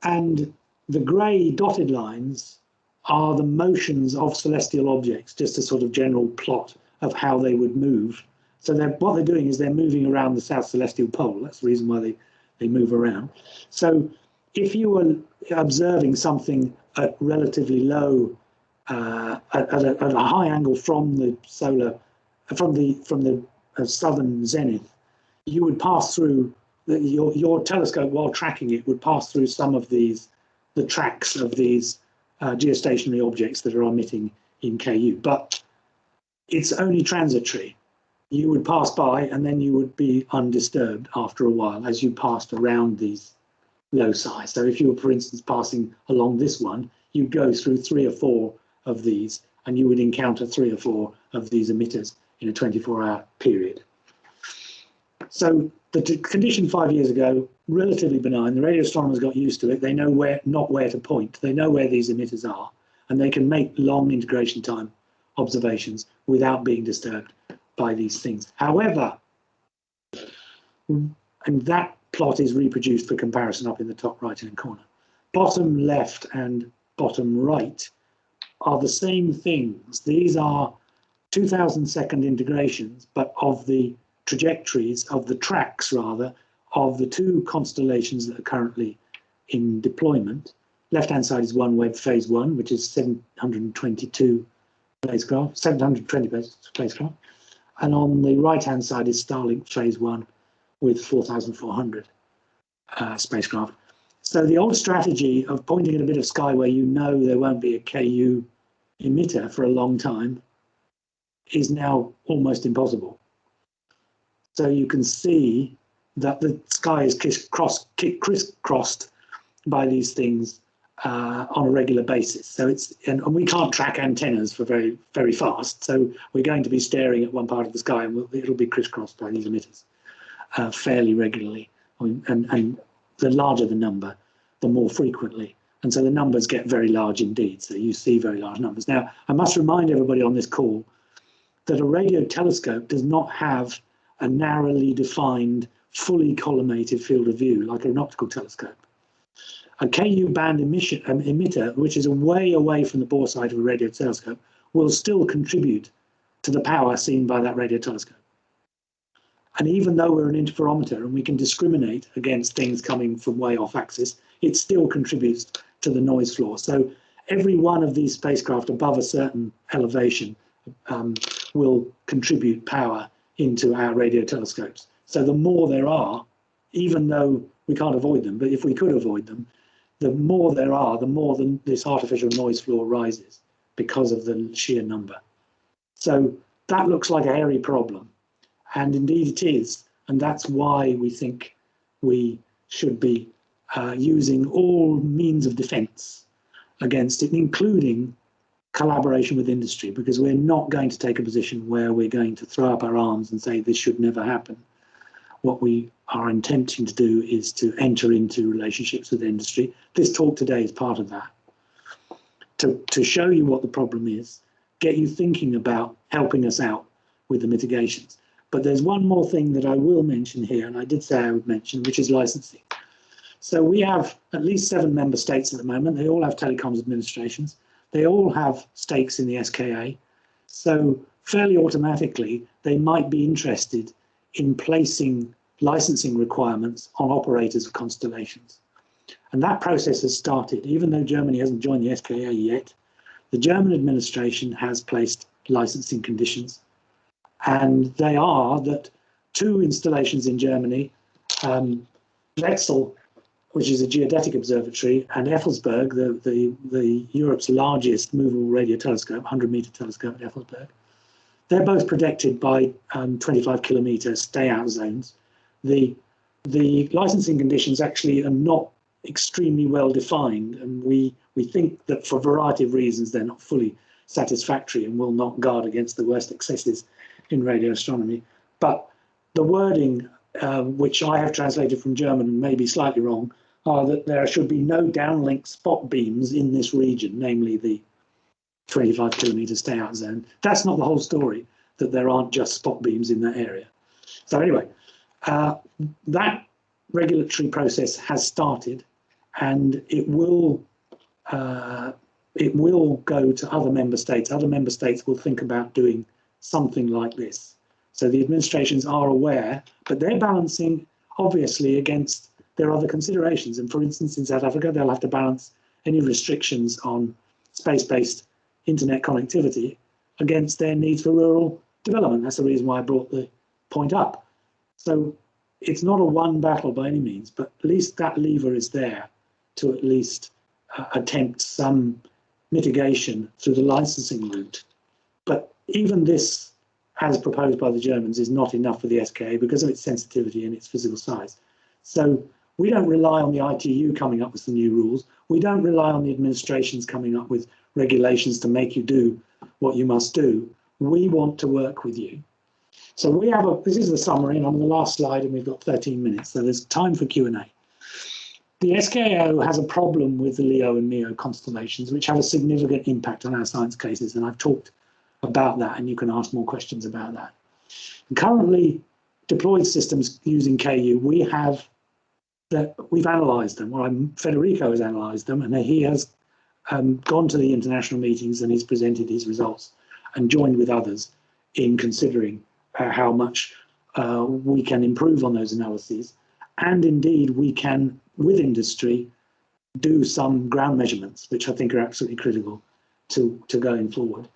And the grey dotted lines are the motions of celestial objects, just a sort of general plot of how they would move. So what they're doing is they're moving around the south celestial pole. That's the reason why they move around. So if you were observing something at relatively low, at a high angle from the solar, from the southern zenith, you would pass through your telescope while tracking it would pass through some of the tracks of these geostationary objects that are emitting in KU, but it's only transitory. you would pass by and then you would be undisturbed after a while as you passed around these loci. So if you were, for instance, passing along this one, you'd go through 3 or 4 of these and you would encounter 3 or 4 of these emitters in a 24-hour period. So the condition 5 years ago, relatively benign. The radio astronomers got used to it. They know not where to point. They know where these emitters are, and they can make long integration time observations without being disturbed by these things. However, and that plot is reproduced for comparison up in the top right-hand corner. Bottom left and bottom right are the same things. These are 2,000-second integrations, but of the trajectories, of the tracks rather, of the 2 constellations that are currently in deployment. Left-hand side is OneWeb Phase 1, which is 720 spacecraft. And on the right-hand side is Starlink Phase 1 with 4,400 spacecraft. So the old strategy of pointing at a bit of sky where you know there won't be a KU emitter for a long time is now almost impossible. So you can see that the sky is crisscrossed by these things on a regular basis. So and we can't track antennas for very, very fast. So we're going to be staring at one part of the sky and it'll be crisscrossed by these emitters fairly regularly. And the larger the number, the more frequently. And so the numbers get very large indeed. So you see very large numbers. Now, I must remind everybody on this call that a radio telescope does not have a narrowly defined, fully collimated field of view like an optical telescope. A Ku band emitter, which is way away from the bore side of a radio telescope, will still contribute to the power seen by that radio telescope. And even though we're an interferometer and we can discriminate against things coming from way off axis, it still contributes to the noise floor. So every one of these spacecraft above a certain elevation will contribute power into our radio telescopes. So the more there are, even though we can't avoid them, but if we could avoid them, the more there are, the more this artificial noise floor rises because of the sheer number. So that looks like a hairy problem. And indeed it is. And that's why we think we should be using all means of defense against it, including collaboration with industry, because we're not going to take a position where we're going to throw up our arms and say this should never happen. What we are attempting to do is to enter into relationships with industry. This talk today is part of that, to show you what the problem is, get you thinking about helping us out with the mitigations. But there's one more thing that I will mention here, and I did say I would mention, which is licensing. So we have at least 7 member states at the moment. They all have telecoms administrations. They all have stakes in the SKA. So fairly automatically, they might be interested in placing licensing requirements on operators of constellations. And that process has started. Even though Germany hasn't joined the SKA yet, the German administration has placed licensing conditions. And they are that 2 installations in Germany, Wetzel, which is a geodetic observatory, and Effelsberg, the Europe's largest movable radio telescope, 100-meter telescope at Effelsberg, they're both protected by 25-kilometer stay-out zones. The licensing conditions actually are not extremely well defined, and we think that for a variety of reasons they're not fully satisfactory and will not guard against the worst excesses in radio astronomy. But the wording, which I have translated from German and may be slightly wrong, are that there should be no downlink spot beams in this region, namely the 25-kilometer stay-out zone. That's not the whole story, that there aren't just spot beams in that area. So anyway, that regulatory process has started, and it will go to other member states. Other member states will think about doing something like this. So the administrations are aware, but they're balancing, obviously, against their other considerations. And for instance, in South Africa, they'll have to balance any restrictions on space-based internet connectivity against their needs for rural development. That's the reason why I brought the point up. So it's not a one battle by any means, but at least that lever is there to at least attempt some mitigation through the licensing route. But even this as proposed by the Germans, is not enough for the SKA because of its sensitivity and its physical size. So we don't rely on the ITU coming up with some new rules. We don't rely on the administrations coming up with regulations to make you do what you must do. We want to work with you. So we have this is the summary, and I'm on the last slide, and we've got 13 minutes, so there's time for Q&A. The SKAO has a problem with the LEO and MEO constellations, which have a significant impact on our science cases, and I've talked about that, and you can ask more questions about that. And currently deployed systems using KU, we've analysed them, or Federico has analysed them, and he has gone to the international meetings and he's presented his results and joined with others in considering how much we can improve on those analyses. And indeed, we can, with industry, do some ground measurements, which I think are absolutely critical to going forward.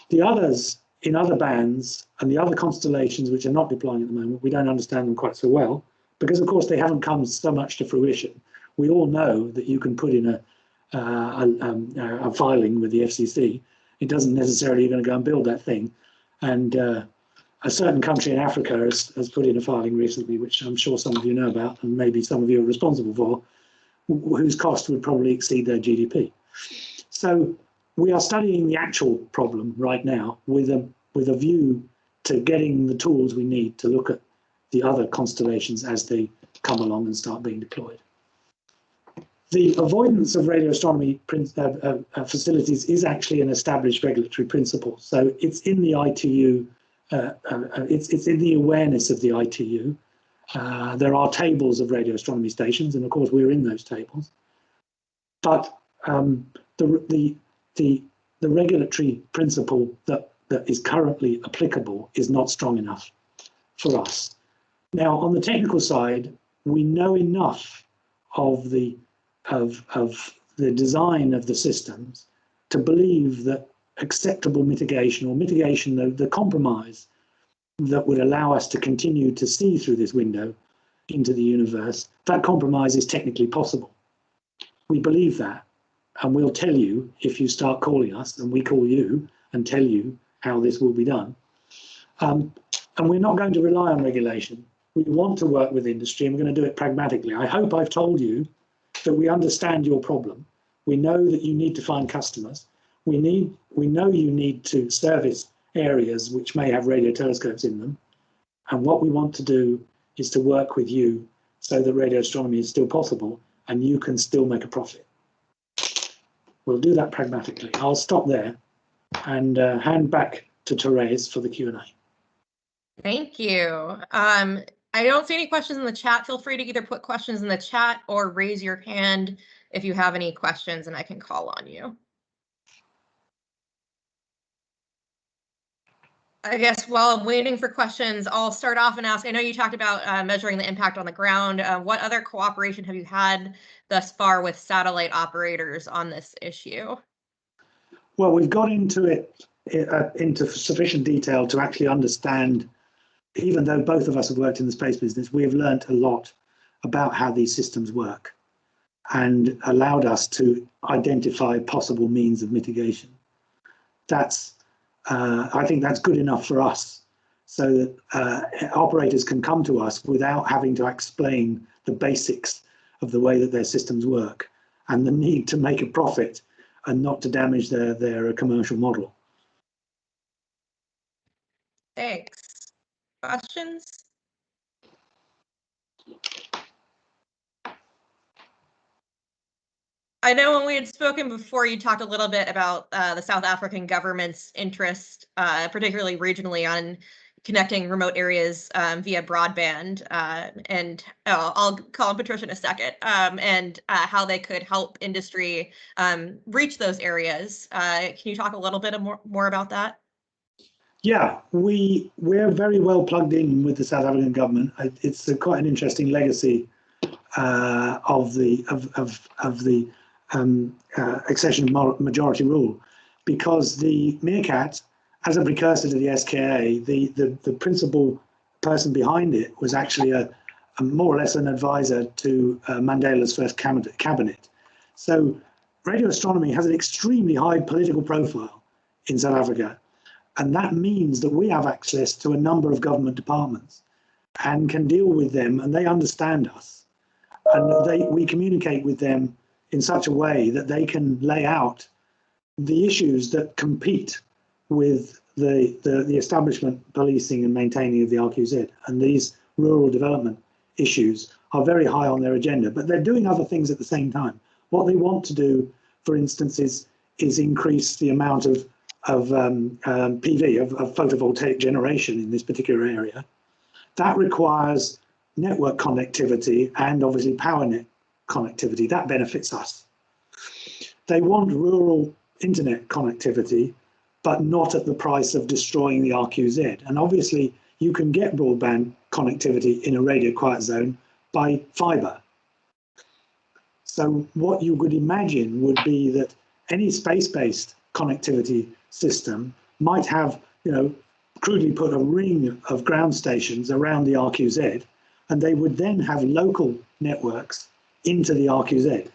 The others in other bands and the other constellations which are not deploying at the moment, we don't understand them quite so well, because of course they haven't come so much to fruition. We all know that you can put in a filing with the FCC. It doesn't necessarily you're going to go and build that thing. And a certain country in Africa has put in a filing recently, which I'm sure some of you know about, and maybe some of you are responsible for, whose cost would probably exceed their GDP. So we are studying the actual problem right now with a view to getting the tools we need to look at the other constellations as they come along and start being deployed. The avoidance of radio astronomy facilities is actually an established regulatory principle. So it's in the ITU, it's in the awareness of the ITU. There are tables of radio astronomy stations, and of course we're in those tables. But the regulatory principle that is currently applicable is not strong enough for us. Now, on the technical side, we know enough of the design of the systems to believe that acceptable mitigation, or mitigation, the compromise that would allow us to continue to see through this window into the universe, that compromise is technically possible. We believe that, and we'll tell you if you start calling us, and we call you and tell you how this will be done. And we're not going to rely on regulation. We want to work with industry, and we're going to do it pragmatically. I hope I've told you that we understand your problem. We know that you need to find customers. We know you need to service areas which may have radio telescopes in them. And what we want to do is to work with you so that radio astronomy is still possible and you can still make a profit. We'll do that pragmatically. I'll stop there and hand back to Therese for the Q&A. Thank you. I don't see any questions in the chat. Feel free to either put questions in the chat or raise your hand if you have any questions and I can call on you. I guess while I'm waiting for questions, I'll start off and ask, I know you talked about measuring the impact on the ground. What other cooperation have you had thus far with satellite operators on this issue? Well, we've got into it into sufficient detail to actually understand, even though both of us have worked in the space business, we have learnt a lot about how these systems work and allowed us to identify possible means of mitigation. I think that's good enough for us, so that operators can come to us without having to explain the basics of the way that their systems work and the need to make a profit and not to damage their commercial model. Thanks. Questions? I know when we had spoken before, you talked a little bit about the South African government's interest, particularly regionally, on connecting remote areas via broadband. And I'll call on Patricia in a second, and how they could help industry reach those areas. Can you talk a little bit more about that? Yeah, we're very well plugged in with the South African government. It's quite an interesting legacy of the accession majority rule, because the Meerkat, as a precursor to the SKA, the principal person behind it was actually a more or less an advisor to Mandela's first cabinet. So radio astronomy has an extremely high political profile in South Africa. And that means that we have access to a number of government departments and can deal with them, and they understand us. And we communicate with them in such a way that they can lay out the issues that compete with the establishment policing and maintaining of the RQZ. And these rural development issues are very high on their agenda, but they're doing other things at the same time. What they want to do, for instance, is increase the amount of PV, of photovoltaic generation in this particular area. That requires network connectivity and obviously power net connectivity. That benefits us. They want rural internet connectivity, but not at the price of destroying the RQZ. And obviously, you can get broadband connectivity in a radio quiet zone by fiber. So what you would imagine would be that any space-based connectivity system might have, crudely put a ring of ground stations around the RQZ, and they would then have local networks into the RQZ.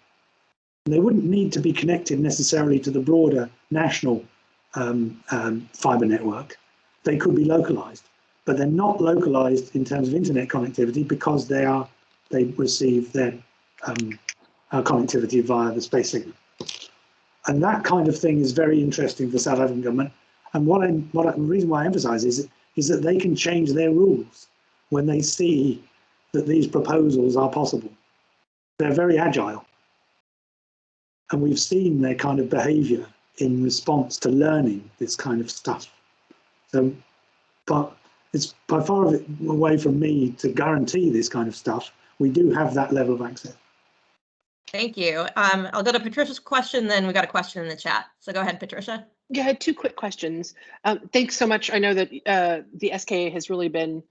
And they wouldn't need to be connected necessarily to the broader national fiber network. They could be localized, but they're not localized in terms of internet connectivity because they receive their connectivity via the space signal. And that kind of thing is very interesting for the South African government. And the reason why I emphasize is that they can change their rules when they see that these proposals are possible. They're very agile. And we've seen their kind of behavior in response to learning this kind of stuff. So, but it's by far away from me to guarantee this kind of stuff. We do have that level of access. Thank you. I'll go to Patricia's question, then we got a question in the chat. So go ahead, Patricia. Yeah, I had two quick questions. Thanks so much. I know that the SKA has really been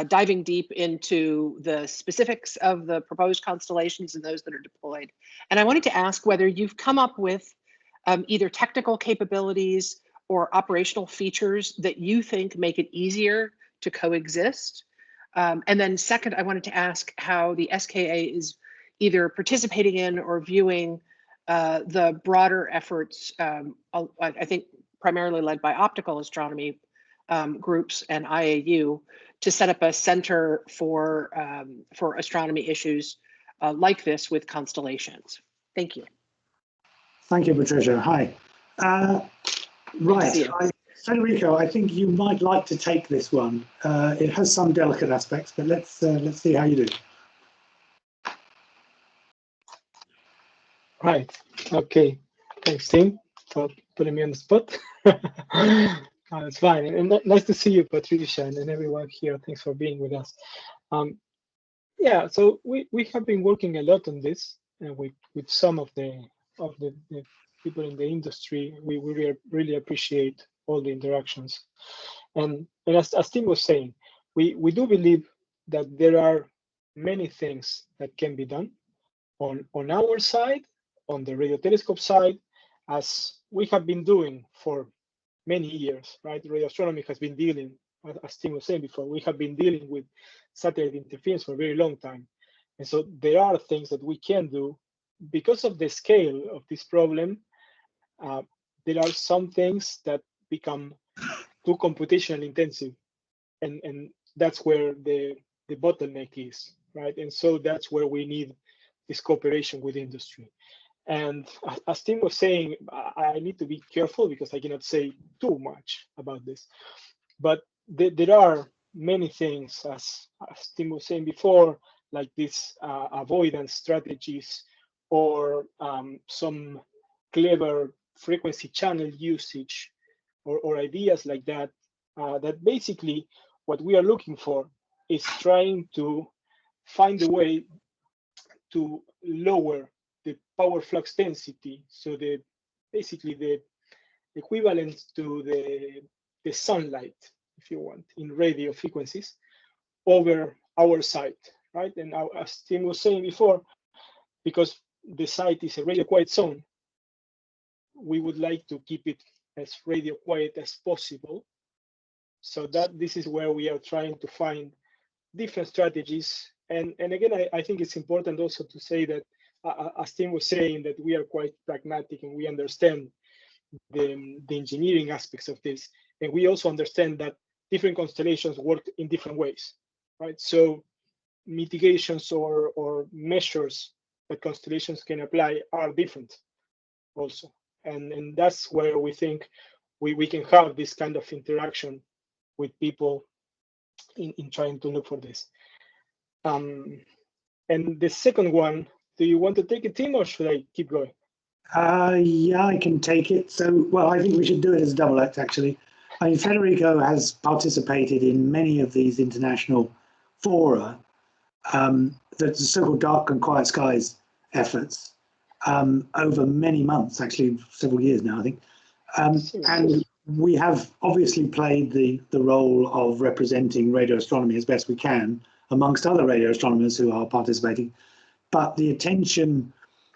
diving deep into the specifics of the proposed constellations and those that are deployed. And I wanted to ask whether you've come up with either technical capabilities or operational features that you think make it easier to coexist. And then second, I wanted to ask how the SKA is either participating in or viewing the broader efforts, I think primarily led by optical astronomy groups and IAU, to set up a center for astronomy issues like this with constellations. Thank you. Thank you, Patricia. Hi. Right. Federico, I think you might like to take this one. It has some delicate aspects, but let's see how you do. Right. Okay. Thanks, Tim, for putting me on the spot. It's fine. And nice to see you, Patricia, and everyone here. Thanks for being with us. Yeah. So we have been working a lot on this, and with some of the people in the industry. We really appreciate all the interactions. And as Tim was saying, we do believe that there are many things that can be done on our side, on the radio telescope side, as we have been doing for many years, right? Radioastronomy has been dealing, as Tim was saying before, we have been dealing with satellite interference for a very long time. And so there are things that we can do because of the scale of this problem. There are some things that become too computationally intensive, and that's where the bottleneck is, right? And so that's where we need this cooperation with industry. And as Tim was saying, I need to be careful because I cannot say too much about this. But there are many things, as Tim was saying before, like these avoidance strategies or some clever frequency channel usage or ideas like that, that basically what we are looking for is trying to find a way to lower the power flux density, so basically the equivalent to the sunlight, if you want, in radio frequencies over our site, right? And as Tim was saying before, because the site is a radio quiet zone, we would like to keep it as radio quiet as possible. So that this is where we are trying to find different strategies. And again, I think it's important also to say that, as Tim was saying, that we are quite pragmatic and we understand the engineering aspects of this. And we also understand that different constellations work in different ways, right? So mitigations or measures that constellations can apply are different also. And that's where we think we can have this kind of interaction with people in trying to look for this. And the second one, do you want to take it, Tim, or should I keep going? Yeah, I can take it. So, well, I think we should do it as a double act, actually. I mean, Federico has participated in many of these international fora, the so-called dark and quiet skies efforts, over many months, actually several years now, I think. And we have obviously played the role of representing radio astronomy as best we can amongst other radio astronomers who are participating. But the attention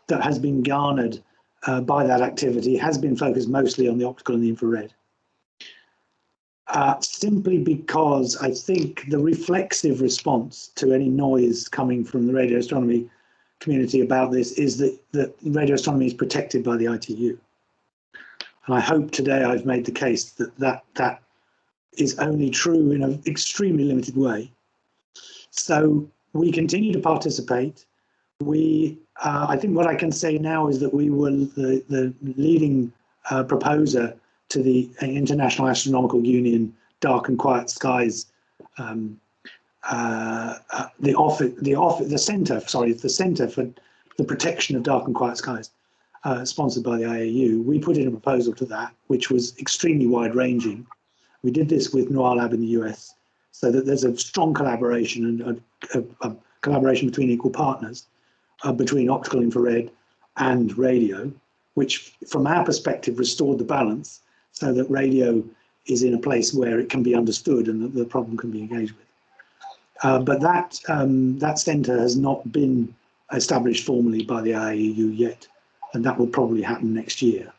that has been garnered by that activity has been focused mostly on the optical and the infrared. Simply because I think the reflexive response to any noise coming from the radio astronomy community about this is that radio astronomy is protected by the ITU. And I hope today I've made the case that is only true in an extremely limited way. So we continue to participate. I think what I can say now is that we were the leading proposer to the International Astronomical Union Dark and Quiet Skies, the Centre for the Protection of Dark and Quiet Skies, sponsored by the IAU. We put in a proposal to that, which was extremely wide-ranging. We did this with Noir Lab in the US, so that there's a strong collaboration and a collaboration between equal partners, between optical, infrared, and radio, which, from our perspective, restored the balance so that radio is in a place where it can be understood and that the problem can be engaged with. But that centre has not been established formally by the IAU yet, and that will probably happen next year.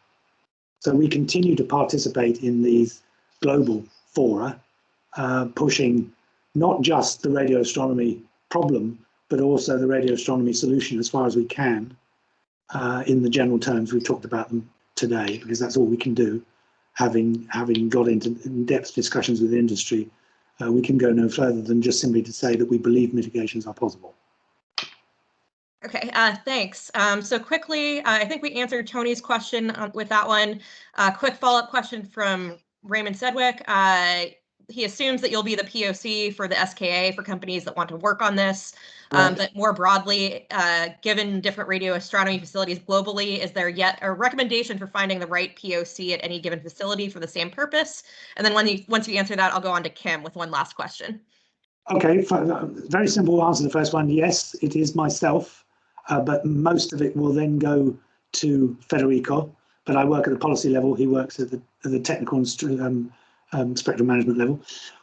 So we continue to participate in these global fora, pushing not just the radio astronomy problem, but also the radio astronomy solution as far as we can, in the general terms we've talked about them today, because that's all we can do. Having got into in-depth discussions with the industry, we can go no further than just simply to say that we believe mitigations are possible. Okay, thanks. So quickly, I think we answered Tony's question with that one. Quick follow-up question from Raymond Sedgwick. He assumes that you'll be the POC for the SKA for companies that want to work on this. Right. But more broadly, given different radio astronomy facilities globally, is there yet a recommendation for finding the right POC at any given facility for the same purpose? And then once you answer that, I'll go on to Kim with one last question. Okay, very simple answer to the first one. Yes, it is myself, but most of it will then go to Federico. But I work at the policy level. He works at the technical and spectrum management level.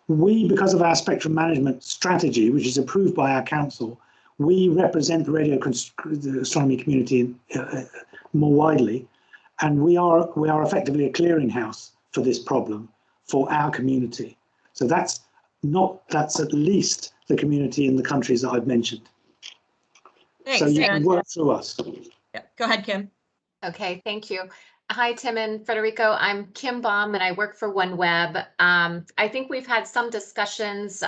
We, because of our spectrum management strategy, which is approved by our council, we represent the radio astronomy community more widely, and we are effectively a clearinghouse for this problem for our community. So that's at least the community in the countries that I've mentioned. Thanks. So you can work through us. Yeah. Go ahead, Kim. Okay, thank you. Hi, Tim and Federico. I'm Kim Baum, and I work for OneWeb. I think we've had some discussions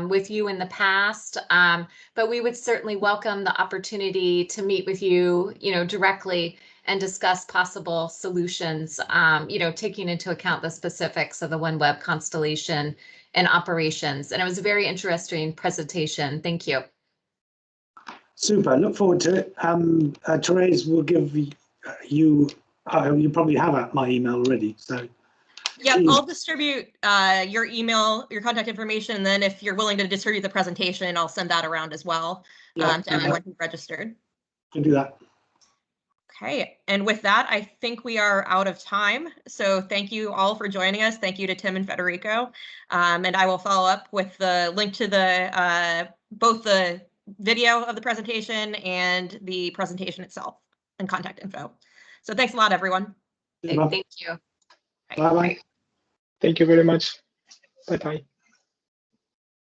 with you in the past, but we would certainly welcome the opportunity to meet with you, directly and discuss possible solutions, taking into account the specifics of the OneWeb constellation and operations. And it was a very interesting presentation. Thank you. Super. Look forward to it. Therese will give you. You probably have my email already, so. Yep, I'll distribute your email, your contact information, and then if you're willing to distribute the presentation, I'll send that around as well to everyone who registered. Can do that. Okay, and with that, I think we are out of time. So thank you all for joining us. Thank you to Tim and Federico. And I will follow up with the link to the both the video of the presentation and the presentation itself and contact info. So thanks a lot, everyone. Thank you. Bye-bye. Thank you very much. Bye-bye.